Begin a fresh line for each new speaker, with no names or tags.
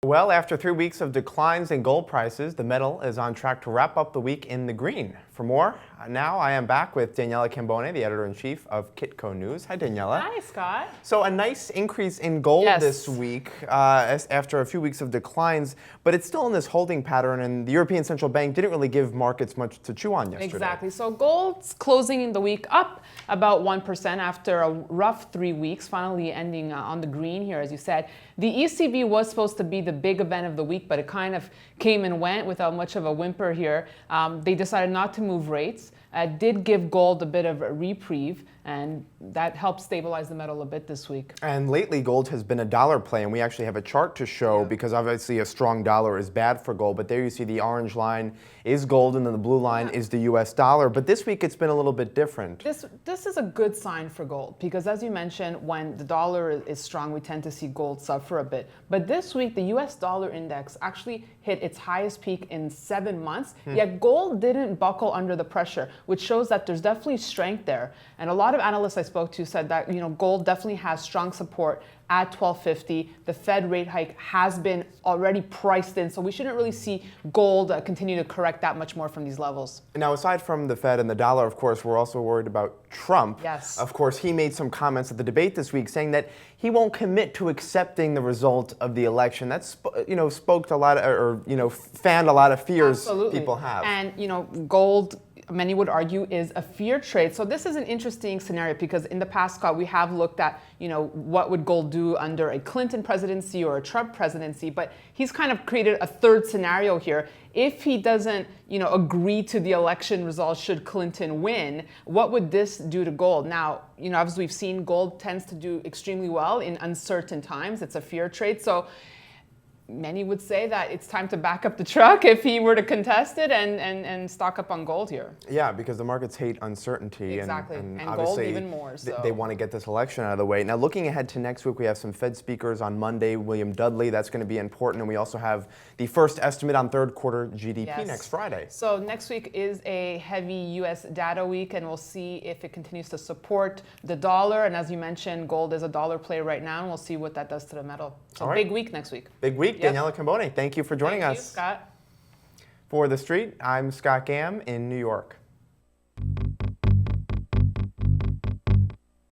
Well, after 3 weeks of declines in gold prices, the metal is on track to wrap up the week in the green. For more, now I am back with Daniela Cambone, the editor-in-chief of Kitco News. Hi, Daniela.
Hi, Scott.
So a nice increase in gold this week after a few weeks of declines, but it's still in this holding pattern, and the European Central Bank didn't really give markets much to chew on yesterday.
Exactly. So gold's closing in the week up about 1% after a rough 3 weeks, finally ending on the green here, as you said. The ECB was supposed to be the big event of the week, but it kind of came and went without much of a whimper here. They decided not to move rates. Did give gold a bit of a reprieve, and that helped stabilize the metal a bit this week.
And lately, gold has been a dollar play, and we actually have a chart to show because obviously a strong dollar is bad for gold. But there you see the orange line is gold, and then the blue line is the U.S. dollar. But this week, it's been a little bit different.
This is a good sign for gold because, as you mentioned, when the dollar is strong, we tend to see gold suffer a bit. But this week, the U.S. dollar index actually hit its highest peak in 7 months, yet gold didn't buckle under the pressure, which shows that there's definitely strength there. And a lot of analysts I spoke to said that gold definitely has strong support at 1250. The Fed rate hike has been already priced in, so we shouldn't really see gold continue to correct that much more from these levels.
Now, aside from the Fed and the dollar, of course, we're also worried about Trump.
Yes.
Of course, he made some comments at the debate this week saying that he won't commit to accepting the result of the election. That's spoked a lot, or fanned a lot of fears people have.
And gold, many would argue, is a fear trade. So this is an interesting scenario because in the past, Scott, we have looked at, what would gold do under a Clinton presidency or a Trump presidency, but he's kind of created a third scenario here. If he doesn't, agree to the election results should Clinton win, what would this do to gold? Now, obviously we've seen gold tends to do extremely well in uncertain times. It's a fear trade. So many would say that it's time to back up the truck if he were to contest it and stock up on gold here.
Yeah, because the markets hate uncertainty.
Exactly,
and
gold even more. So.
They want to get this election out of the way. Now, looking ahead to next week, we have some Fed speakers on Monday, William Dudley. That's going to be important. And we also have the first estimate on third quarter GDP next Friday.
So next week is a heavy U.S. data week, and we'll see if it continues to support the dollar. And as you mentioned, gold is a dollar play right now, and we'll see what that does to the metal. So big week next week.
Big week. Yep. Daniela Cambone, thank you for joining us.
Thank you, Scott.
For TheStreet, I'm Scott Gamm in New York.